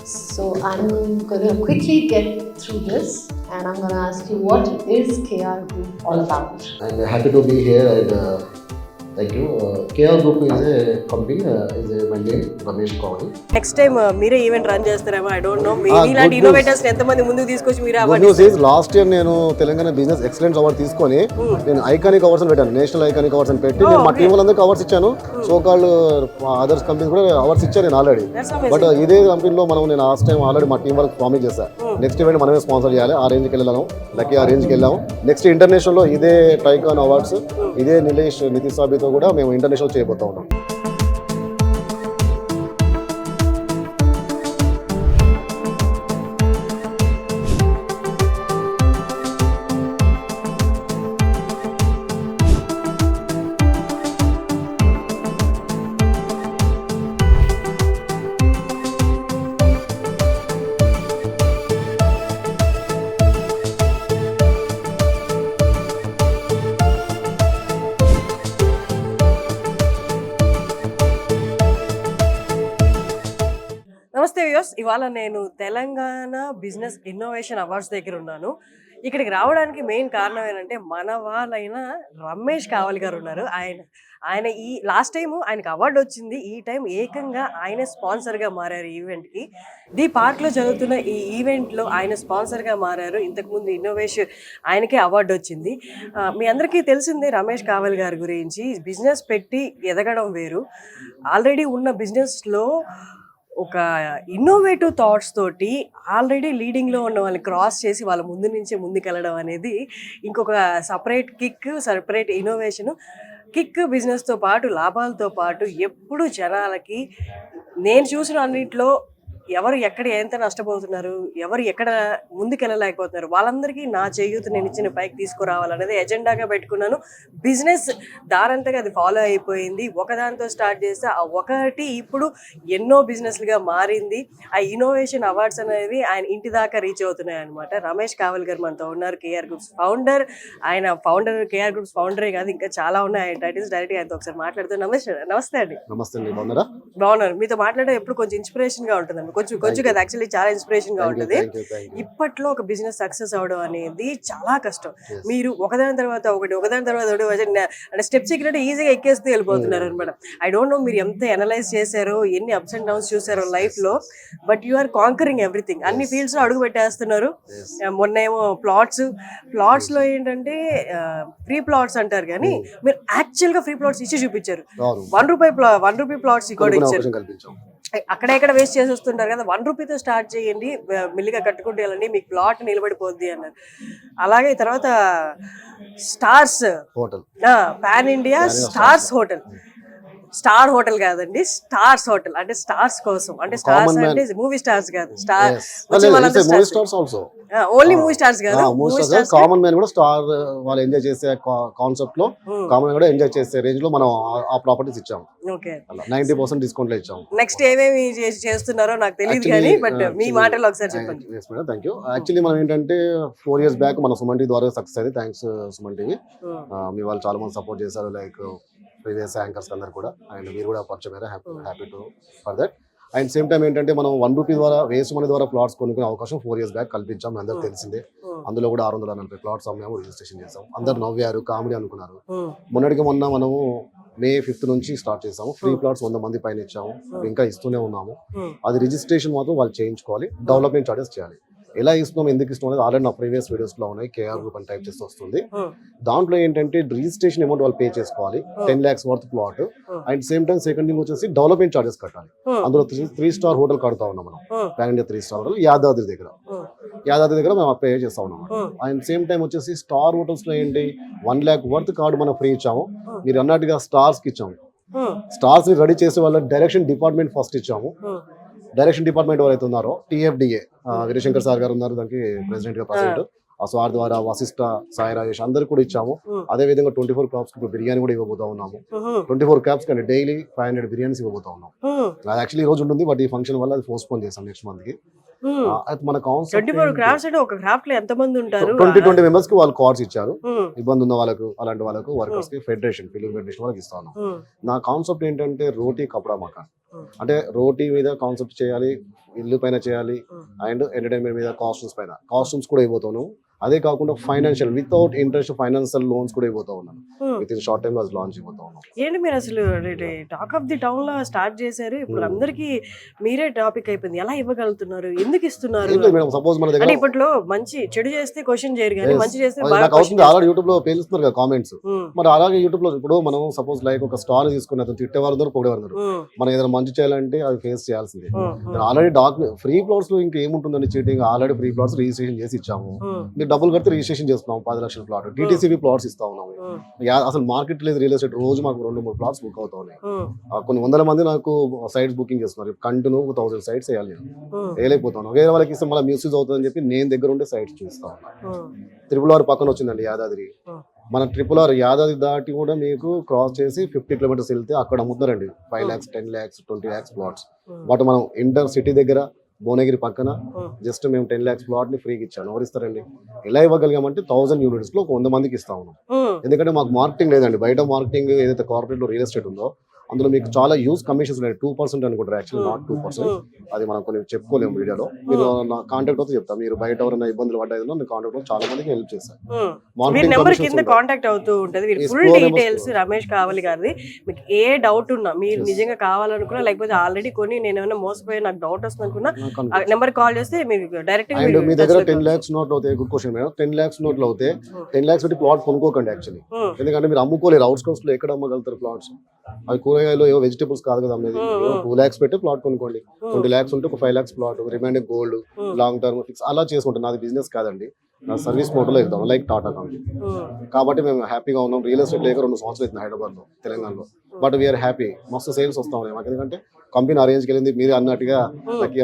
So I'm going to quickly get through this and I'm going to ask you, what is KR Group all about? I'm happy to be here and thank you. KR Group is a company, my name Ramesh Kawani. Next time మీరే event run చేస్తారేమో, I don't know. ఇలాంటి innovators ఎంతమంది ముందుకు తీసుకొచ్చి మీరే good news is lost year నేను Telangana business excellence award తీసుకొని నేను ఐకానిక్ అవార్డ్స్ అని పెట్టాను, నేషనల్ ఐకానిక్ అవార్డ్స్ అని పెట్టి నేను మా టీం వాళ్ళందరికీ అవార్డ్స్ ఇచ్చాను. సో కాల్డ్ అదర్స్ కంపెనీస్ కూడా అవార్డ్స్ ఇచ్చాను నేను ఆల్రెడీ. బట్ ఇదే కంపెనీలో నేను లాస్ట్ టైం ఆల్రెడీ మా టీం వాళ్ళకి ప్రామిస్ చేశాను, నెక్స్ట్ ఈవెంట్ మనమే స్పాన్సర్ చేయాలి. ఆ రేంజ్కి వెళ్ళాము, లక్కీ ఆ రేంజ్కి వెళ్ళాము. నెక్స్ట్ ఇంటర్నేషనల్లో ఇదే టైకాన్ అవార్డ్స్, ఇదే నిలేష్ నితిసాబితో కూడా మేము ఇంటర్నేషనల్ చేయబోతా ఉన్నాం. నమస్తే వ్యూయర్స్, ఇవాళ నేను తెలంగాణ బిజినెస్ ఇన్నోవేషన్ అవార్డ్స్ దగ్గర ఉన్నాను. ఇక్కడికి రావడానికి మెయిన్ కారణం ఏంటంటే మన వాళ్ళైన రమేష్ కావలి గారు ఉన్నారు. ఆయన ఈ లాస్ట్ టైం ఆయనకు అవార్డు వచ్చింది, ఈ టైం ఏకంగా ఆయనే స్పాన్సర్గా మారారు ఈవెంట్కి. ది పార్క్లో జరుగుతున్న ఈ ఈవెంట్లో ఆయన స్పాన్సర్గా మారారు. ఇంతకుముందు ఇన్నోవేషన్ ఆయనకే అవార్డు వచ్చింది. మీ అందరికీ తెలిసిందే రమేష్ కావలి గారి గురించి. బిజినెస్ పెట్టి ఎదగడం వేరు, ఆల్రెడీ ఉన్న బిజినెస్లో ఒక ఇన్నోవేటివ్ థాట్స్ తోటి ఆల్రెడీ లీడింగ్లో ఉన్న వాళ్ళని క్రాస్ చేసి వాళ్ళ ముందు నుంచే ముందుకెళ్ళడం అనేది ఇంకొక separate kick, separate innovation. Kick బిజినెస్తో పాటు లాభాలతో పాటు ఎప్పుడు జనాలకి నేను చూసిన అన్నింటిలో ఎవరు ఎక్కడ ఎంత నష్టపోతున్నారు, ఎవరు ఎక్కడ ముందుకెళ్ళలేకపోతున్నారు, వాళ్ళందరికీ నా చేయూత నేను ఇచ్చిన పైకి తీసుకురావాలనేది ఎజెండాగా పెట్టుకున్నాను. బిజినెస్ దారంతగా అది ఫాలో అయిపోయింది. ఒకదానితో స్టార్ట్ చేస్తే ఆ ఒకటి ఇప్పుడు ఎన్నో బిజినెస్లుగా మారింది. ఆ ఇన్నోవేషన్ అవార్డ్స్ అనేవి ఆయన ఇంటి దాకా రీచ్ అవుతున్నాయి అనమాట. రమేష్ కావలి గారు మనతో ఉన్నారు, కేఆర్ గ్రూప్స్ ఫౌండర్. ఆయన ఫౌండర్, కేఆర్ గ్రూప్స్ ఫౌండరే కాదు, ఇంకా చాలా ఉన్నాయి ఆయన టైటిల్స్. డైరెక్ట్గా ఆయనతో ఒకసారి మాట్లాడుతూ నమస్తే అండి. నమస్తే అండి, బాగున్నారా? బాగున్నారు. మీతో మాట్లాడడం ఎప్పుడు కొంచెం ఇన్స్పిరేషన్గా ఉంటుందండి, కొంచెం కదా, యాక్చువల్లీ చాలా ఇన్స్పిరేషన్ గా ఉంటుంది. ఇప్పట్లో ఒక బిజినెస్ సక్సెస్ అవడం అనేది చాలా కష్టం. మీరు ఒకదాని తర్వాత ఒకటి అంటే స్టెప్స్ ఎక్కినట్టు ఈజీగా ఎక్కేస్తూ వెళ్ళిపోతున్నారు అనమాట. ఐ డోంట్ నో మీరు ఎంత అనలైజ్ చేశారో, ఎన్ని అప్స్ అండ్ డౌన్స్ చూసారో లైఫ్ లో, but you are conquering everything. అన్ని ఫీల్డ్స్ లో అడుగు పెట్టేస్తున్నారు. మొన్న ఏమో ప్లాట్స్ లో ఏంటంటే ఫ్రీ ప్లాట్స్ అంటారు, కానీ మీరు యాక్చువల్ గా ఫ్రీ ప్లాట్స్ ఇచ్చి చూపించారు. ₹1 ప్లాట్స్ కూడా ఇచ్చారు. అక్కడెక్కడ వేస్ట్ చేసి వస్తుంటారు కదా, ₹1 స్టార్ట్ చేయండి, మెల్లిగా కట్టుకుంటూ వెళ్ళండి, మీకు ప్లాట్ నిలబడిపోద్ది అన్నారు. అలాగే తర్వాత stars hotel, pan India stars hotel. Star hotel కాదండి, స్టార్స్ హోటల్. అంటే స్టార్స్ కోసం, అంటే స్టార్స్ అంటే మూవీ స్టార్స్ కాదు, ఓన్లీ మూవీ స్టార్స్ కాదు, కామన్ మ్యాన్ కూడా స్టార్ వాళ్ళు ఎంజాయ్ చేసే కాన్సెప్ట్ లో కామన్ కూడా ఎంజాయ్ చేసే రేంజ్ లో మనం ఆ ప్రాపర్టీస్ ఇచ్చాము. 90% డిస్కౌంట్ లో ఇచ్చాము. నెక్స్ట్ ఏమేమి చేస్తున్నారో నాకు తెలియదు కానీ, బట్ మీ మాటల్లో ఒకసారి చెప్పండి. Thank you. యాక్చువల్లీ మనం ఏంటంటే 4 years బ్యాక్ మన సుమన్ టీవీ ద్వారా సక్సెస్ అయింది. Thanks Suman TV. మీ వాళ్ళు చాలా మంది సపోర్ట్ చేశారు, లైక్ ప్రీవియస్ యాంకర్స్ అందరు కూడా, అండ్ మీరు కూడా పరిచయం అయ్యారు. Happy to for that. And same time ఏంటంటే మనం ₹1 ద్వారా, వేస్ట్ మనీ ద్వారా ప్లాట్స్ కొనుక్కునే అవకాశం 4 years బ్యాక్ కల్పించాం. మీ అందరికి తెలిసిందే. అందులో కూడా 640 ప్లాట్స్ అమ్మాము, రిజిస్ట్రేషన్ చేసాం. అందరు నవ్వారు, కామెడీ అనుకున్నారు. మొన్నటికి మొన్న మనము May 5th నుంచి స్టార్ట్ చేసాము. ఫ్రీ ప్లాట్స్ 100 మంది పైన ఇచ్చాము, ఇంకా ఇస్తూనే ఉన్నాము. అది రిజిస్ట్రేషన్ మాత్రం వాళ్ళు చేయించుకోవాలి, డెవలప్మెంట్ చార్జెస్ చేయాలి. ఎలా ఇస్తున్నాం, ఎందుకు ఇస్తున్నాం అనేది ఆల్రెడీ నా ప్రీవియస్ వీడియోస్ లో ఉన్నాయి. కేఆర్ గ్రూప్ అని టైప్ చేస్తే వస్తుంది. దాంట్లో ఏంటంటే రిజిస్ట్రేషన్ అమౌంట్ వాళ్ళు పే చేసుకోవాలి, 10 lakhs worth plot. And same time second thing వచ్చేసి డెవలప్మెంట్ చార్జెస్ కట్టాలి. అందులో 3 star హోటల్ కడతా ఉన్నాం మనం, pan India 3 star hotel Yadadri దగ్గర మేము పే చేస్తా ఉన్నాం. అండ్ సేమ్ టైం వచ్చేసి స్టార్ హోటల్స్ లో ఏంటి 1 lakh వర్త్ కార్డు మనం ఫ్రీ ఇచ్చాము. మీరు అన్నట్టుగా స్టార్స్ కి ఇచ్చాము. స్టార్స్ ని రెడీ చేసే వాళ్ళ డైరెక్షన్ డిపార్ట్మెంట్ ఫస్ట్ ఇచ్చాము. డైరెక్షన్ డిపార్ట్మెంట్ ఎవరైతే ఉన్నారో TFDA వీరశంకర్ సార్ గారు ఉన్నారు, దానికి ప్రెసిడెంట్ గా ప్రెసిడెంట్. ఆ సార్ ద్వారా వశిష్ట, సాయి రాజేష్ అందరికి కూడా ఇచ్చాము. అదే విధంగా 24 క్రాప్స్ బిర్యానీ కూడా ఇవ్వబోతా ఉన్నాము. 24 క్రాప్స్ కానీ డైలీ 500 బిర్యానీస్ ఇవ్వబోతా ఉన్నాం. అది యాక్చువల్లీ ఈ రోజు ఉంటుంది, బట్ ఈ ఫంక్షన్ వల్ల అది పోస్ట్పోన్ చేసాం నెక్స్ట్ మంత్ కి. మన కాన్సెప్ట్ 20 మెంబర్స్ కి వాళ్ళు కార్డ్స్ ఇచ్చారు. ఇబ్బంది ఉన్న వాళ్ళకు, అలాంటి వాళ్ళకు, వర్కర్స్ కి, ఫెడరేషన్, ఫిలిం ఫెడరేషన్ వాళ్ళకి ఇస్తాను. నా కాన్సెప్ట్ ఏంటంటే రోటీ కపడా మకాన్. అంటే రోటీ మీద కాన్సెప్ట్ చేయాలి, ఇల్లు పైన చేయాలి, అండ్ ఎంటర్టైన్మెంట్ మీద కాస్ట్యూమ్స్ కూడా ఇవ్వబోతాను. అదే కాకుండా financial without interest financial loans కూడా ఇవ్వబోతా ఉన్నాను. విత్ ఇన్ షార్ట్ టైమ్ లో లాంచ్ ఇవ్వబోతా ఉన్నాను. ఏంటి మీరు అసలు టాక్ ఆఫ్ ది టౌన్ లో స్టార్ట్ చేశారు, ఇప్పుడు అందరికి మీరే టాపిక్ అయిపోయింది. ఎలా ఇవ్వగలుగుతున్నారు, ఎందుకు ఇస్తున్నారు? సపోజ్ మన అంటే దగ్గర ఇప్పట్లో మంచి చెడు చేస్తే క్వశ్చన్ చేయరు కానీ మంచి చేస్తే నాకు అవుతుంది. ఆల్రెడీ యూట్యూబ్ లో పేలుస్తున్నారు కదా కామెంట్స్. మరి అలాగే యూట్యూబ్ లో ఇప్పుడు మనం సపోజ్ లైక్ ఒక స్టార్ తీసుకుని అతను తిట్టేవారు ఉన్నారు, పొగడేవారు ఉన్నారు. మనం ఏదైనా మంచి చేయాలంటే అది ఫేస్ చేయాల్సిందే. ఆల్రెడీ ఫ్రీ ప్లాట్స్ లో ఇంకా ఏముంటుందండి cheating. Already free plots registration చేసి ఇచ్చాము. మీరు డబ్బులు కడితే రిజిస్ట్రేషన్ చేస్తున్నాం 10 లక్షల ప్లాట్. టీటీసీబీ ప్లాట్స్ ఇస్తా ఉన్నాము. అసలు మార్కెట్ లేదు రియల్ ఎస్టేట్. రోజు మాకు 2-3 ప్లాట్స్ బుక్ అవుతా ఉన్నాయి. కొన్ని వందల మంది నాకు సైట్స్ బుకింగ్ చేస్తున్నారు. కంటిన్యూ 1000 సైట్స్ వేయాలి. వేయలేకపోతాను. వేరే వాళ్ళకి ఇస్తే మళ్ళీ మిస్యూజ్ అవుతుందని చెప్పి నేను దగ్గర ఉండే సైట్స్ చూస్తా ఉన్నాను. RRR పక్కన వచ్చిందండి యాదాద్రి. మన RRR యాదాద్రి దాటి కూడా మీకు క్రాస్ చేసి 50 కిలోమీటర్స్ వెళ్తే అక్కడ అమ్ముతున్నారండి 5 lakhs, 10 lakhs, 20 lakhs plots. But మనం ఇంటర్ సిటీ దగ్గర భువనగిరి పక్కన జస్ట్ మేము 10 lakhs ప్లాట్ ని ఫ్రీగా ఇచ్చాను. ఎవరు ఇస్తారండి? ఎలా ఇవ్వగలిగామంటే 1000 units లో 100 మందికి ఇస్తా ఉన్నాం. ఎందుకంటే మాకు మార్కెటింగ్ లేదండి. బయట మార్కెటింగ్ ఏదైతే కార్పొరేట్ లో రియల్ ఎస్టేట్ ఉందో అందులో మీకు చాలా యూజ్ కమిషన్స్ ఉన్నాయి. 2% అనుకుంటారు, యాక్చువల్లీ నాట్ 2%. అది మనం కొన్ని చెప్పుకోలేము వీడియోలో. మీరు నా కాంటాక్ట్ అవుతే చెప్తాను. మీరు బయట ఎవరైనా ఇబ్బందులు పడ్డాయినా నేను కాంటాక్ట్ చాలా మందికి హెల్ప్ చేశాను. నెంబర్ కింద కాంటాక్ట్ అవుతూ ఉంటుంది. ఫుల్ డీటెయిల్స్ రమేష్ కావాలి గారిది. మీకు ఏ డౌట్ ఉన్నా, మీరు నిజంగా కావాలనుకున్నా లేకపోతే ఆల్రెడీ కొన్ని నేను ఏమైనా మోసపోయి నాకు డౌట్ వస్తుంది అనుకున్నా నెంబర్ కాల్ చేస్తే మీకు డైరెక్ట్ మీ దగ్గర 10 lakhs నోట్లు అవుతాయి. Good question madam. 10 lakhs నోట్లు అవుతాయి. 10 lakhs పెట్టి ప్లాట్ కొనుక్కోకండి యాక్చువల్లీ. ఎందుకంటే మీరు అమ్ముకోలేరు. అవుట్స్కట్స్ లో ఎక్కడ అమ్మగలుగుతారు ప్లాట్స్? అవి కూరగాయలు ఏవో వెజిటేబుల్స్ కాదు కదా అమ్మేది. 2 lakhs పెట్టి ప్లాట్ కొనుక్కోండి. 20 lakhs ఉంటే ఒక 5 lakhs plot, remaining gold, long term fix అలా చేసుకుంటాను. నాది బిజినెస్ కాదండి, నా సర్వీస్ మోడల్లో వెళ్తాం లైక్ టాటా కంపెనీ. కాబట్టి మేము హ్యాపీగా ఉన్నాం. రియల్ ఎస్టేట్ లేక 2 సంవత్సరాలు అవుతుంది హైదరాబాద్ లో, తెలంగాణలో. But we're happy. మస్తు సేల్స్ వస్తా ఉన్నాయి మాకు. ఎందుకంటే కంపెనీ అరేంజ్కి వెళ్ళింది. మీరు అన్నట్టుగా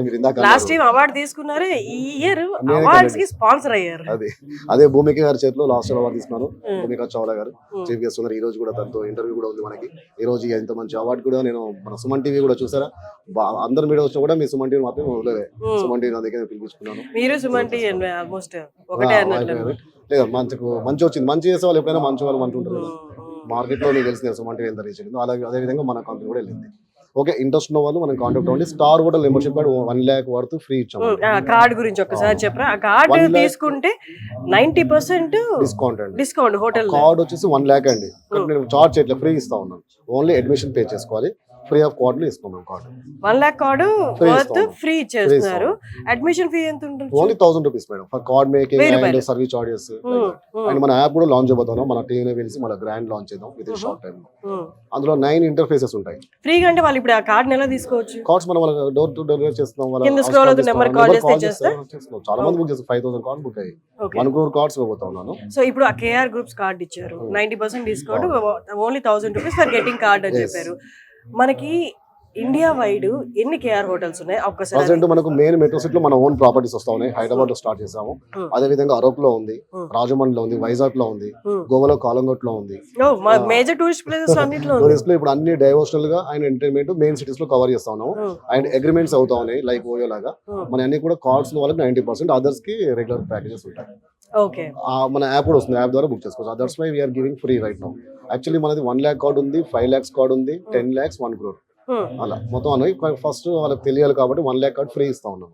మీరు ఇందాక లాస్ట్ టైం అవార్డు తీసుకున్నారు, ఈ ఇయర్ అవార్డ్స్ కి స్పాన్సర్ అయ్యారు. అదే భూమిక గారి చేతిలో లాస్ట్ అవార్డు తీసుకున్నాను. భూమిక చావ్లా గారు చీఫ్ గెస్ట్ ఉన్నారు. ఈ రోజు కూడా తనతో ఇంటర్వ్యూ కూడా ఉంది మనకి. ఈ రోజు ఇంత మంచి అవార్డు కూడా నేను మన సుమన్ టీవీ కూడా చూసారా, అందరు మీడియా వచ్చినా కూడా మీ సుమన్ టీవీ మాత్రమే వదిలేదు. సుమన్ టీవీ అందుకే పిలిపించుకున్నాను. మీరు సుమన్ టీవీ ఆల్మోస్ట్ ఒకటే అన్నట్లు. లేదా మంచి వచ్చింది. మంచి చేసే వాళ్ళు ఎప్పుడైనా మంచి వాళ్ళు మంచి ఉంటారు. మార్కెట్ లో మీకు తెలిసింది సుమన్ టీవీ ఎంత రీచ్ అయిందో అలాగే అదే విధంగా మన కంపెనీ కూడా వెళ్ళింది. ఓకే, ఇంట్రెస్ట్ ఉన్న వాళ్ళు మనం కాంటాక్ట్ అవ్వండి. Star hotel membership card 1 lakh worth free ఇచ్చాము. కార్డ్ గురించి ఒకసారి చెప్పరా? ఆ కార్డ్ తీసుకుంటే 90% డిస్కౌంట్ హోటల్. కార్డ్ వచ్చేసి 1 lakh అండి. నేను చార్జ్ చేయట్లేదు, ఫ్రీ ఇస్తా ఉన్నాను. ఓన్లీ అడ్మిషన్ పే చేసుకోవాలి. ఫ్రీ ఆఫ్ కార్డ్ లో ఇస్తున్నాం. Card 1 lakh card worth free చేస్తున్నారు. అడ్మిషన్ ఫీ ఎంత ఉంటుంది? Only 1000 rupees madam for card making and service charges. And మన యాప్ కూడా లాంచ్ చేయబోతున్నాం. మన టీమ్ వెళ్ళి మన గ్రాండ్ లాంచ్ చేద్దాం విత్ ఇన్ షార్ట్ టైం. అందులో 9 ఇంటర్ఫేసెస్ ఉంటాయి ఫ్రీగా. అంటే వాళ్ళు ఇప్పుడు ఆ కార్డ్ ఎలా తీసుకోవచ్చు? కార్డ్స్ మనం డోర్ టు డోర్ చేస్తున్నాం. చాలా మంది బుక్ చేస్తారు. 5000 కార్డ్ బుక్ అయ్యి 1 crore కార్డ్స్ ఇవ్వబోతా ఉన్నాను. సో ఇప్పుడు ఆ కేఆర్ గ్రూప్స్ కార్డ్ ఇచ్చారు, 90% discount, only 1000 rupees for getting card అని చెప్పారు. మనకి ఇండియా వైడ్ ఎన్ని కేఆర్ హోటల్స్ ఉన్నాయి? ఒక్కసారి మనకు మెయిన్ మెట్రో సిటీ లో మన ఓన్ ప్రాపర్టీస్ వస్తా ఉన్నాయి. హైదరాబాద్ లో స్టార్ట్ చేసాము. అదే విధంగా అరౌక్ లో ఉంది, రాజమండ్రిలో ఉంది, వైజాగ్ లో ఉంది, గోవాలో కాలంగట్ లో ఉంది. మేజర్ టూరిస్ట్ ప్లేసెస్ అన్నిట్లో ఇప్పుడు అన్ని డైవర్షనల్ గా అండ్ ఎంటర్టైన్మెంట్ మెయిన్ సిటీస్ లో కవర్ చేస్తా ఉన్నాము. అండ్ అగ్రిమెంట్స్ అవుతా ఉన్నాయి లైక్ ఓయో లాగా. మన అన్ని కూడా కార్డ్స్ వాళ్ళకి 90%, అదర్స్ కి రెగ్యులర్ ప్యాకేజెస్ ఉంటాయి. మన యాప్ కూడా వస్తుంది. యాప్ ద్వారా బుక్ చేసుకోవచ్చు. Others why we're giving free right now. Actually మనది 1 lakh కార్డ్ ఉంది, 5 lakhs కార్డ్ ఉంది, 10 lakhs, 1 crore అలా మొత్తం అన్నది. ఫస్ట్ వాళ్ళకి తెలియాలి కాబట్టి 1 lakh కార్డ్ ఫ్రీ ఇస్తా ఉన్నాం.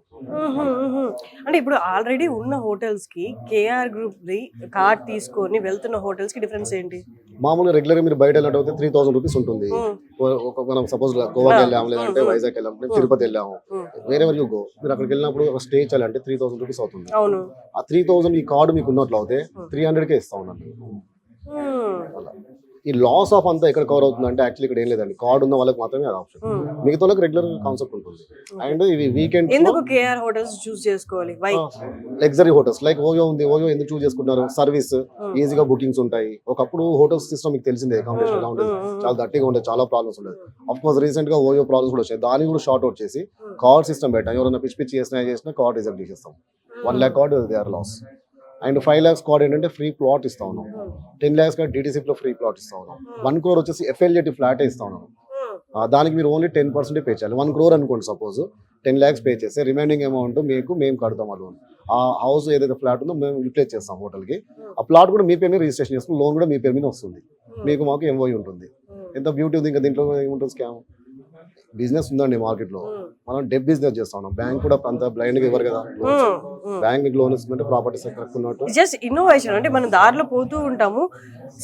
అంటే ఇప్పుడు ఆల్రెడీ ఉన్న హోటల్స్ కి కేఆర్ గ్రూప్ కార్డ్ తీసుకొని వెళ్తున్న హోటల్స్ కి డిఫరెన్స్ ఏంటి? మామూలుగా రెగ్యులర్ మీరు బయట వెళ్ళినట్టు 3000 రూపీస్ ఉంటుంది. మనం సపోజ్ గోవాకి వెళ్ళాము, లేదంటే వైజాగ్ వెళ్ళాము, తిరుపతి వెళ్ళాము, వేరే వరకు గో, మీరు అక్కడికి వెళ్ళినప్పుడు ఒక స్టే చేయాలంటే 3000 రూపీస్ అవుతుంది. ఆ 3000 ఈ కార్డు మీకు ఉన్నట్లు అయితే 300కే ఇస్తా ఉన్నాను. అలా ఈ లాస్ ఆఫ్ అంతా ఎక్కడ కవర్ అవుతుంది అంటే యాక్చువల్లీ ఇక్కడ ఏం లేదండి. కార్డ్ ఉన్న వాళ్ళకి మాత్రమే అది ఆప్షన్. మిగతా వాళ్ళకి రెగ్యులర్ కాన్సెప్ట్ ఉంటుంది. అండ్ ఇవి వీకెండ్ ఎందుకు కేఆర్ హోటల్స్ చూస్ చేసుకోవాలి? లగ్జరీ హోటల్స్ లైక్ ఓయో ఉంది. ఓయో ఎందుకు చూస్ చేసుకుంటున్నారు? సర్వీస్ ఈజీగా బుకింగ్స్ ఉంటాయి. ఒకప్పుడు హోటల్స్ సిస్టమ్ మీకు తెలిసిందే, అకామిడేషన్ ఎలా ఉండేది, చాలా దట్టిగా ఉండేది, చాలా ప్రాబ్లమ్స్ ఉండేది. ఆఫ్ కోర్స్ రీసెంట్ గా ఓయో ప్రాబ్లమ్స్ కూడా వచ్చాయి. దాన్ని కూడా షార్ట్ అవుట్ చేసి కార్డ్ సిస్టమ్ పెట్టాం. ఎవరైనా పిచ్చి చేసినా కార్డ్ రిజర్వ్ చేసేస్తాం. 1 lakh card they are loss. And 5 lakhs card ఏంటంటే ఫ్రీ ప్లాట్ ఇస్తా ఉన్నాం. 10 lakhs కార్డ్ DTC లో ఫ్రీ ప్లాట్ ఇస్తా ఉన్నాం. 1 crore వచ్చేసి FLJT ఫ్లాట్ ఇస్తా ఉన్నాం. దానికి మీరు ఓన్లీ 10% పే చేయాలి. 1 crore అనుకోండి సపోజ్, 10 lakhs పే చేస్తే రిమైనింగ్ అమౌంట్ మేము కడతాం. ఆ లోన్, ఆ హౌస్ ఏదైతే ఫ్లాట్ ఉందో మేము యూటిలైజ్ చేస్తాం హోటల్కి. ఆ ప్లాట్ కూడా మీ పేరు మీద రిజిస్ట్రేషన్ చేస్తాం. లోన్ కూడా మీ పేరు మీద వస్తుంది. మీకు మాకు MOU ఉంటుంది. ఎంత బ్యూటీ ఉంది. ఇంకా దీంట్లో ఏముంటుంది స్కామ్. బిజినెస్ ఉందండి మార్కెట్ లో, మనం డెబ్ బిజినెస్ చేస్తా ఉన్నాం. బ్యాంక్ కూడా అంత బ్లైండ్ గా ఇవ్వరు కదా, బ్యాంక్ మీకు లోన్ ఇస్తుందంటే ప్రాపర్టీస్ కట్టుకున్నట్టు. జస్ట్ ఇన్నోవేషన్ అంటే మనం దారిలో పోతూ ఉంటాము,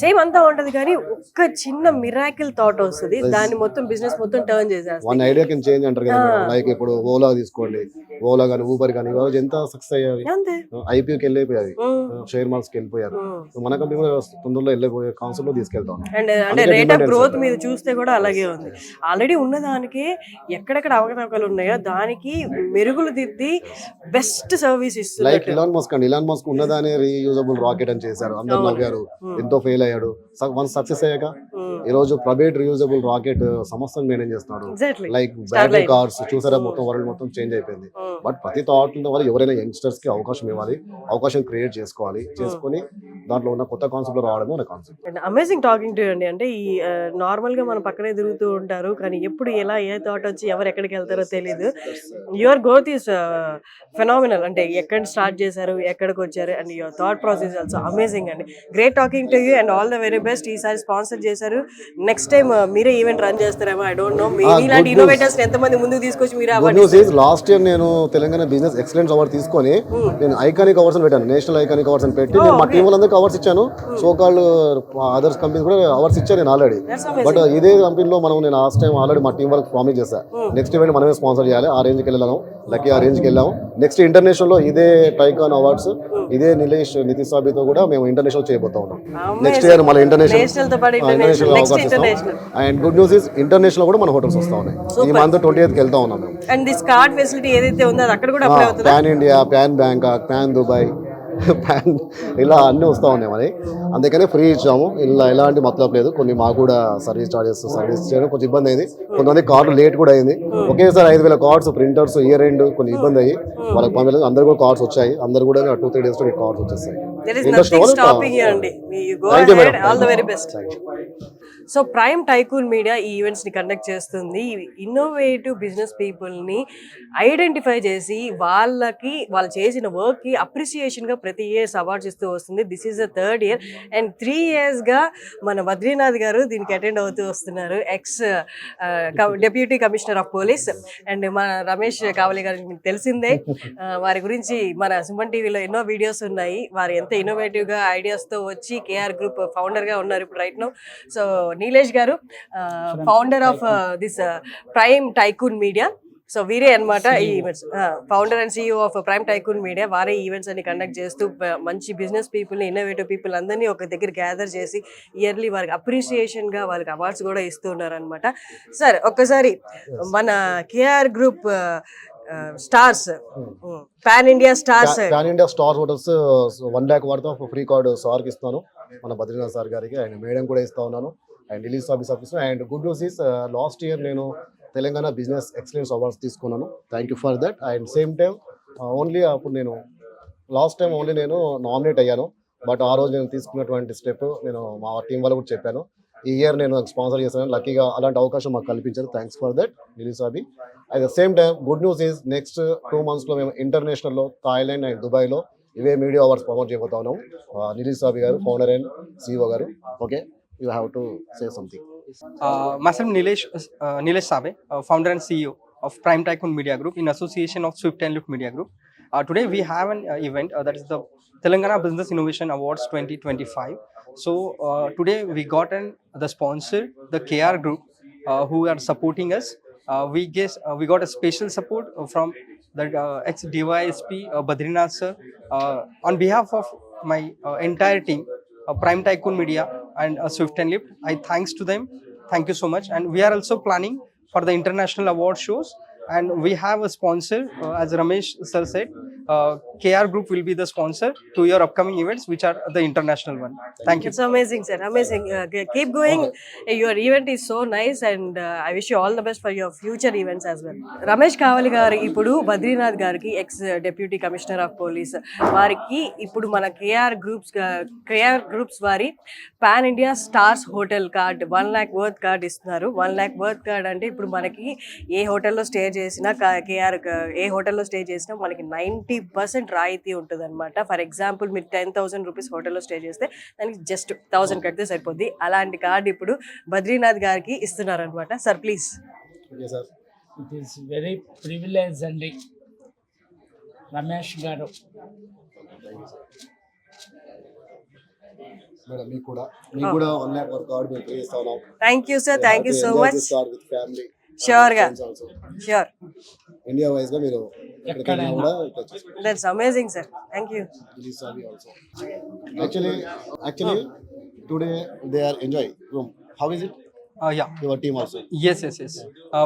సేమ్ అంతా ఉంటది కానీ ఒక్క చిన్న మిరాకిల్ థాట్ వస్తుంది, దాన్ని మొత్తం బిజినెస్ మొత్తం టర్న్ చేసేస్తాం. వన్ ఐడియా కింద చేంజ్ అంటారు కదా, లైక్ ఇప్పుడు ఓలా తీసుకోండి, ఓలా కానీ ఊబర్ కానీ ఇవాళ ఎంత సక్సెస్ అయ్యాయి, ఐపీఓకి వెళ్ళిపోయాయి, షేర్ మార్కెట్స్ కి వెళ్ళిపోయారు. మన కంపెనీ కూడా తొందరలో వెళ్ళిపోయే కాన్సెప్ట్ లో తీసుకెళ్తాం. అండ్ అంటే రేట్ ఆఫ్ గ్రోత్ మీద చూస్తే కూడా అలాగే ఉంది. ఆల్రెడీ ఉన్న దానికి ఎక్కడెక్కడ అవకతవకలు ఉన్నాయో దానికి మెరుగులు దిద్ది బెస్ట్ సర్వీస్ ఇస్తుంది. లైక్ ఇలాన్ మస్క్ అండి, ఇలాన్ మస్క్ ఉన్నదానే రీయూజబుల్ రాకెట్ అని చేశారు, అందరు నవ్వారు, ఎంతో ఫెయిల్ అయ్యాడు. వన్ సక్సెస్ అయ్యాక ఈ రోజు ప్రైవేట్ రీయూజబుల్ రాకెట్ సంస్థను మెయింటైన్ చేస్తున్నాడు. లైక్ బ్యాటరీ కార్స్ చూసారా, మొత్తం వరల్డ్ మొత్తం చేంజ్ అయిపోయింది. బట్ ప్రతి థాట్ ఉన్న వాళ్ళు ఎవరైనా యంగ్స్టర్స్ కి అవకాశం ఇవ్వాలి, అవకాశం క్రియేట్ చేసుకొని దాంట్లో ఉన్న కొత్త కాన్సెప్ట్ రావడమే మన కాన్సెప్ట్. అమేజింగ్ టాకింగ్ టు అండి. అంటే ఈ నార్మల్ గా మన పక్కనే తిరుగుతూ ఉంటారు కానీ ఎప్పుడు ఎలా ఏ థాట్ వచ్చి ఎవరు ఎక్కడికి వెళ్తారో తెలియదు. Your growth is phenomenal. అంటే ఎక్కడ స్టార్ట్ చేశారు, ఎక్కడికి వచ్చారు, and your thought process also amazing అండి. Great talking to you and all the very best. ఈసారి స్పాన్సర్ చేశారు, నెక్స్ట్ టైం మీరే ఈవెంట్ రన్ చేస్తారేమో, ఐ డోంట్ నో. ఇలాంటి ఇన్నోవేటర్స్ ఎంతమంది ముందుకు తీసుకొచ్చి మీరే లాస్ట్ ఇయర్ నేను తెలంగాణ బిజినెస్ ఎక్సలెన్స్ అవార్డ్ తీసుకొని నేను ఐకానిక్ అవార్డ్స్ పెట్టాను, నేషనల్ ఐకానిక్ అవార్డ్స్ అని పెట్టి నేను మా టీం వాళ్ళందరికీ అవార్డ్స్ ఇచ్చాను. సో కాల్డ్ అదర్స్ కంపెనీస్ కూడా అవార్డ్స్ ఇచ్చాను నేను ఆల్రెడీ. బట్ ఇదే కంపెనీలో మనం నేను లాస్ట్ టైం ఆల్రెడీ మా టీం వాళ్ళకి ప్రామిస్ చేశాను, నెక్స్ట్ ఈవెంట్ మనమే స్పాన్సర్ చేయాలి. ఆ రేంజ్కి వెళ్ళాము, లక్కీ ఆ రేంజ్కి వెళ్ళాము. నెక్స్ట్ ఇంటర్నేషనల్ లో ఇదే టైకాన్ అవార్డ్స్, ఇదే నితీష్ సాబితో కూడా మేము ఇంటర్నేషనల్ చేయబోతా ఉన్నాం. నెక్స్ట్ ఇయర్ మన ఇంటర్నేషనల్ అవార్డ్స్ ఇస్తాం. And good news is international కూడా మన హోటల్స్ వస్తా ఉన్నాయి. ఈ మంత్ 28th వెళ్తా ఉన్నాం మేము. అండ్ దిస్ కార్డ్ ఫెసిలిటీ ఏదైతే ఉందో అక్కడ కూడా అప్లై అవుతుందా? Pan India, pan Bangkok, pan Dubai, pan ఇలా అన్నీ వస్తూ ఉన్నాయి మరి. అందుకనే ఫ్రీ ఇచ్చాము, ఇలా ఎలాంటి మతలబ్ లేదు. కొన్ని మాకు కూడా సర్వీస్ చేయడం కొంచెం ఇబ్బంది అయింది, కొంతమంది కార్డు లేట్ కూడా అయింది. ఒకేసారి 5,000 కార్డ్స్ ప్రింటర్స్ ఇయర్ ఎండ్ కొన్ని ఇబ్బంది అయ్యి వాళ్ళకి పంపలేదు. అందరు కూడా కార్డ్స్ వచ్చాయి, అందరు కూడా 2-3 days లో కార్డ్స్ వచ్చేస్తాయి. సో ప్రైమ్ టైకూన్ మీడియా ఈ ఈవెంట్స్ ని కండక్ట్ చేస్తుంది. ఇన్నోవేటివ్ బిజినెస్ పీపుల్ ని ఐడెంటిఫై చేసి వాళ్ళు చేసిన వర్క్ కి అప్రిసియేషన్ గా ప్రతి ఇయర్స్ అవార్డ్స్ ఇస్తూ వస్తుంది. This is the 3rd year and 3 years గా మన బద్రీనాథ్ గారు దీనికి అటెండ్ అవుతూ వస్తున్నారు. X deputy commissioner of police. And మన రమేష్ కావలి గారికి మీకు తెలిసిందే, వారి గురించి మన సుమన్ టీవీలో ఎన్నో వీడియోస్ ఉన్నాయి. వారు ఎంత ఇన్నోవేటివ్ గా ఐడియాస్ తో వచ్చి కేఆర్ గ్రూప్ ఫౌండర్ గా ఉన్నారు ఇప్పుడు రైట్ నౌ. సో నీలేష్ గారు founder of this prime tycoon media. So వీరే అనమాట ఈ events founder and CEO of prime tycoon media. వారే ఈవెంట్స్ అన్ని కండక్ట్ చేస్తూ మంచి బిజినెస్ పీపుల్ని, ఇన్నోవేటివ్ పీపుల్ అందరినీ ఒక దగ్గర గ్యాదర్ చేసి ఇయర్లీ వారికి అప్రిసియేషన్ గా వాళ్ళకి అవార్డ్స్ కూడా ఇస్తూ ఉన్నారు అనమాట. సార్ ఒక్కసారి మన KR group stars, pan India stars hotels 1 lakh worth of free card సార్కి ఇస్తాను, మన బద్రీనాథ్ సార్ గారికి. అండ్ మేడం కూడా ఇస్తా ఉన్నాను, and release office. And good news is last year నేను తెలంగాణ బిజినెస్ ఎక్సలెన్స్ అవార్డ్స్ తీసుకున్నాను. Thank you for that. And same time only అప్పుడు నేను లాస్ట్ టైం ఓన్లీ నేను నామినేట్ అయ్యాను. బట్ ఆ రోజు నేను తీసుకున్నటువంటి స్టెప్ నేను మా టీం వాళ్ళు కూడా చెప్పాను. ఈ ఇయర్ నేను స్పాన్సర్ చేశాను, లక్కీగా అలాంటి అవకాశం మాకు కల్పించారు. Thanks for that release Abhi. At the same time good news is next 2 months లో మేము ఇంటర్నేషనల్లో థాయిలాండ్ అండ్ దుబాయ్లో ఇవే మీడియా అవార్డ్స్ ప్రమోట్ చేయబోతా ఉన్నాము. నితీష్ సాబి గారు ఫౌండర్ అండ్ CEO గారు. Okay, you have to say something. Myself Nilesh Sabe, founder and CEO of Prime Tycoon Media Group in association of Swift and Lift Media Group. Today we have an event that is the Telangana Business Innovation Awards 2025. So today we got the sponsor, the KR Group, who are supporting us. We got a special support from the ex-DYSP Badrinath sir. On behalf of my entire team, Prime Tycoon Media and Swift and Lift, I thanks to them. Thank you so much. And we are also planning for the international award shows, and we have a sponsor, as Ramesh sir said, KR Group will be the sponsor to your upcoming events, which are the international one. Thank you. It's amazing, sir. Amazing. Keep going. Your event is so nice, and I wish you all the best for your future events as well. Ramesh Kavali garu ఇప్పుడు బద్రీనాథ్ గారికి X deputy commissioner of police వారికి ఇప్పుడు మన KR groups వారి pan India stars hotel card 1 lakh worth card ఇస్తున్నారు. 1 lakh worth card అంటే ఇప్పుడు మనకి ఏ హోటల్లో స్టే చేసినా ఏ హోటల్లో స్టే చేసినా మనకి 90% రాయితీ ఉంటుంది అనమాట. ఫర్ ఎగ్జాంపుల్ మీరు 10,000 రూపీస్ హోటల్లో స్టే చేస్తే దానికి జస్ట్ 1,000 కడితే సరిపోద్ది. అలాంటి కార్డు ఇప్పుడు బద్రీనాథ్ గారికి ఇస్తున్నారు అనమాట. Sir please. Okay sir. It is very privilege అండి రమేష్ గారు. మేడం మీకు కూడా 1 lakh వరకు కార్డ్ మేము పే చేస్తా ఉన్నాం. Thank you sir, thank you so much. With family ష్యూర్గా, ష్యూర్. ఇండియా వైజ్ గా మీరు ఎక్కడికైనా కూడా that's amazing sir, thank you. Actually, today they are enjoying room. How is it? Yeah. Your team also. Yes.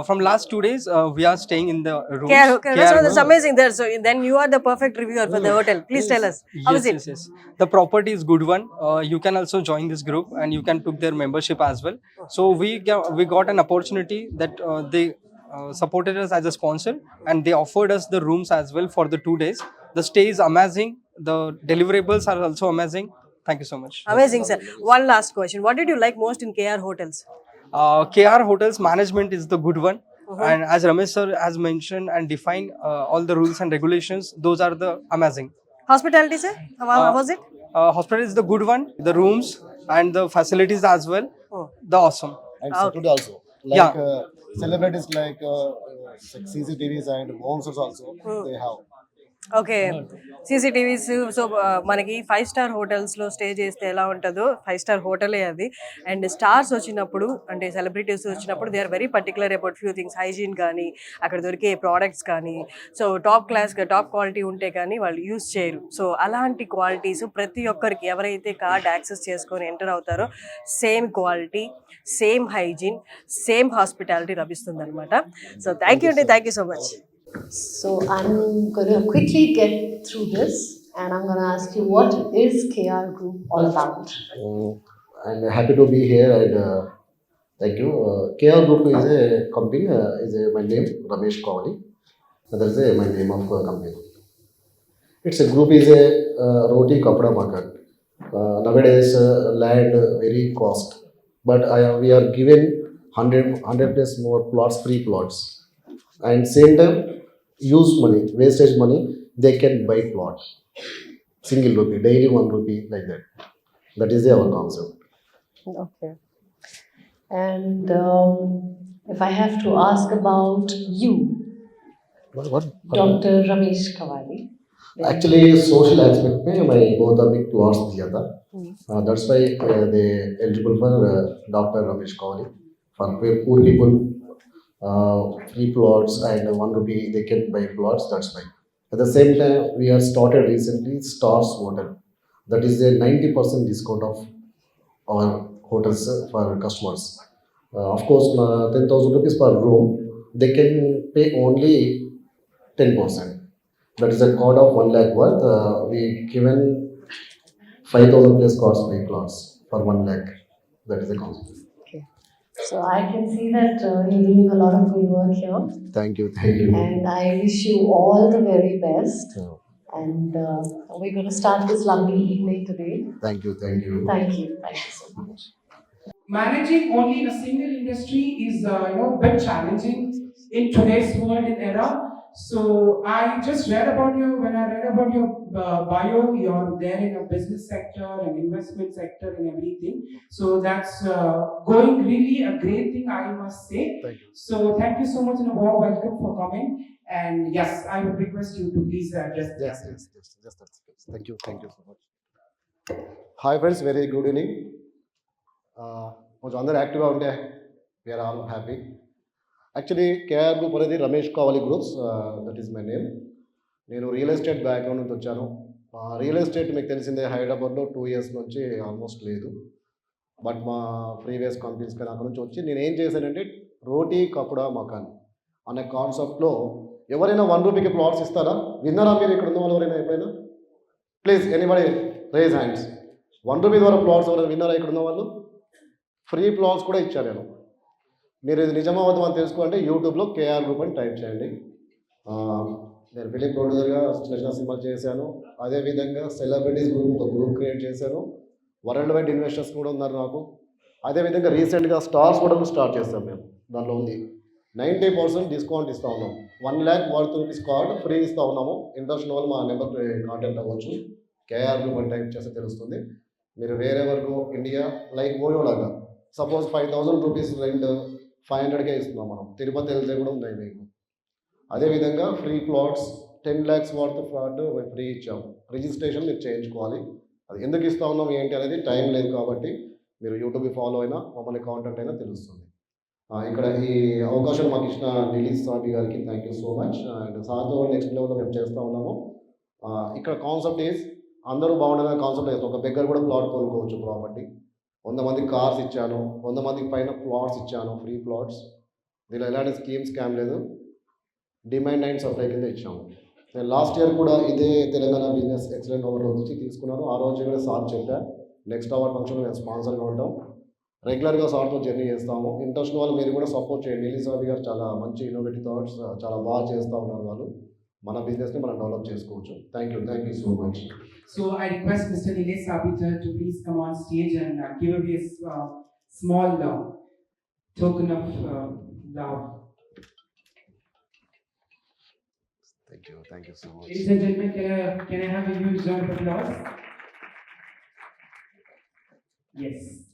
From last 2 days, we are staying in the room. Okay, that's amazing there. So then you are the perfect reviewer for the hotel. Please tell us, how is it? Yes. The property is good one. You can also join this group and you can took their membership as well. So we got an opportunity that they supported us as a sponsor and they offered us the rooms as well for the 2 days. The stay is amazing. The deliverables are also amazing. Thank you so much. Amazing sir. One last question, what did you like most in KR Hotels? KR Hotels management is the good one. And as Ramesh sir has mentioned and defined all the rules and regulations, those are the amazing. Hospitality sir, how was it? Hospital is the good one. The rooms and the facilities as well, the awesome. And security also. Like celebrities like CCTVs and homes also they have. Okay, CCTVs. So మనకి 5-star హోటల్స్లో stay చేస్తే ఎలా ఉంటుందో 5-star హోటలే అది. And stars వచ్చినప్పుడు అంటే celebrities వచ్చినప్పుడు they are very particular about few things, hygiene కానీ అక్కడ దొరికే ప్రోడక్ట్స్ కానీ. సో టాప్ క్వాలిటీ ఉంటే కానీ వాళ్ళు యూస్ చేయరు. సో అలాంటి క్వాలిటీస్ ప్రతి ఒక్కరికి ఎవరైతే కార్డ్ యాక్సెస్ చేసుకొని ఎంటర్ అవుతారో same quality, same hygiene, same hospitality లభిస్తుంది అనమాట. సో థ్యాంక్ యూ అండి, thank you so much. So I'm going to quickly get through this and I'm going to ask you, what is KR Group all about? I'm happy to be here and thank you. KR Group is a company, my name Ramesh Kawali. That is my name of company. It's a group is a roti kapda market. Nowadays land very cost, but we are given 100 plus more plots, free plots, and same time use money, wastage money, they can buy plot, single rupee, daily 1 rupee, like that. That is our concept. Okay. And if I have to ask about you, What? Dr. Ramesh Kawali. Actually, social aspect में मैं बहुत अभी plots दिया था. That's why they eligible for Dr. Ramesh Kawali. For poor people, free plots and 1 rupee they can buy plots. That's why. At the same time, we have started recently Stars Hotel. That is a 90% discount of our hotels for customers. Of course, 10,000 rupees per room. They can pay only 10%. That is a card of 1 lakh worth. We given 5,000 plus cards by plots for 1 lakh. That is the concept. So I can see that you're doing a lot of good work here. Thank you. And I wish you all the very best. And we're going to start this lovely evening today. Thank you. Thank you. Thank you so much. Managing only a single industry is a bit challenging in today's world and era. So I just read about when I read about your bio, you're there in a business sector and investment sector and everything. So that's going really a great thing, I must say. Thank you. So thank you so much and a warm welcome for coming. And yes, I would request you to please address the Yes. Thank you so much. Hi friends, very good evening. కొంచెం అందరూ యాక్టివ్గా ఉంటే we're all happy. Actually KR group అనేది Ramesh Kavali groups, that is my name. నేను real estate background నుంచి వచ్చాను. Real estate మీకు తెలిసిందే హైదరాబాద్లో 2 years నుంచి ఆల్మోస్ట్ లేదు. బట్ మా ప్రీవియస్ కంపెనీస్కి అక్కడ నుంచి వచ్చి నేను ఏం చేశానంటే రోటీ కపడా మకాన్ అనే కాన్సెప్ట్లో ఎవరైనా 1 రూపీకి ప్లాట్స్ ఇస్తారా? విన్నారా మీరు ఇక్కడ ఉన్న వాళ్ళు ఎవరైనా? ఎప్పుడైనా please anybody raise hands. 1 rupee ద్వారా ప్లాట్స్ ఎవరైనా విన్నారా ఇక్కడ ఉన్న వాళ్ళు? ఫ్రీ ప్లాట్స్ కూడా ఇచ్చాను నేను. మీరు ఇది నిజమవుతాం అని తెలుసుకోవాలంటే యూట్యూబ్లో కేఆర్ గ్రూప్ అని టైప్ చేయండి. నేను ఫిలిం ప్రొడ్యూసర్గా చిన్న సినిమాలు చేశాను. అదేవిధంగా సెలబ్రిటీస్ గ్రూప్ ఒక గ్రూప్ క్రియేట్ చేశాను. వరల్డ్ వైడ్ ఇన్వెస్టర్స్ కూడా ఉన్నారు నాకు. అదేవిధంగా రీసెంట్గా స్టార్స్ కూడా స్టార్ట్ చేస్తాం మేము. దాంట్లో ఉంది 90% డిస్కౌంట్ ఇస్తూ ఉన్నాము. 1 lakh worth rupees card free ఇస్తూ ఉన్నాము. ఇంట్రెస్ట్ ఉన్న వాళ్ళు మా నెంబర్ కాంటాక్ట్ అవ్వచ్చు. కేఆర్ గ్రూప్ అని టైప్ చేస్తే తెలుస్తుంది. మీరు వేరే వరకు ఇండియా లైక్ ఓయో లాగా సపోజ్ 5,000 రూపీస్ రెంట్ 500కే ఇస్తున్నాం మనం. తిరుపతి వెళ్తే కూడా ఉన్నాయి మీకు. అదేవిధంగా free plots 10 lakhs worth flat free ఇచ్చాము. రిజిస్ట్రేషన్ మీరు చేయించుకోవాలి. అది ఎందుకు ఇస్తా ఉన్నాం ఏంటి అనేది టైం లేదు కాబట్టి మీరు యూట్యూబ్ ఫాలో అయినా మమ్మల్ని కాంటాక్ట్ అయినా తెలుస్తుంది. ఇక్కడ ఈ అవకాశం మాకు ఇచ్చిన నిలీష్ సాబి గారికి thank you so much. And సార్తో నెక్స్ట్ లెవెల్లో మేము చేస్తూ ఉన్నాము. ఇక్కడ కాన్సెప్ట్ ఈజ్ అందరూ బాగుండదని కాన్సెప్ట్ లేదు. ఒక బెగ్గర్ కూడా ప్లాట్ కొనుక్కోవచ్చు ప్రాపర్టీ. 100 మందికి కార్స్ ఇచ్చాను, 100 మందికి పైన ప్లాట్స్ ఇచ్చాను, ఫ్రీ ప్లాట్స్. దీనిలో ఎలాంటి స్కామ్ లేదు. డిమాండ్ అండ్ సప్లై కింద ఇచ్చాము. నేను లాస్ట్ ఇయర్ కూడా ఇదే తెలంగాణ బిజినెస్ ఎక్సలెంట్ అవార్డు వచ్చి తీసుకున్నాను. ఆ రోజు కూడా సార్ చెప్పా నెక్స్ట్ అవార్డ్ ఫంక్షన్లో మేము స్పాన్సర్గా ఉంటాం. రెగ్యులర్గా సార్తో జర్నీ చేస్తాము. ఇంట్రెస్ట్ వాళ్ళు మీరు కూడా సపోర్ట్ చేయండి. నిలీష్ సాబి గారు చాలా మంచి ఇన్నోవేటివ్ థాట్స్ చాలా బాగా చేస్తూ ఉన్నారు. వాళ్ళు మన బిజినెస్ని మనం డెవలప్ చేసుకోవచ్చు. Thank you so much. So I request Mr. Nilesh Sabiter to please come on stage and give away a small token of love. Thank you so much. Ladies and gentlemen, can I have a huge round of applause? Yes.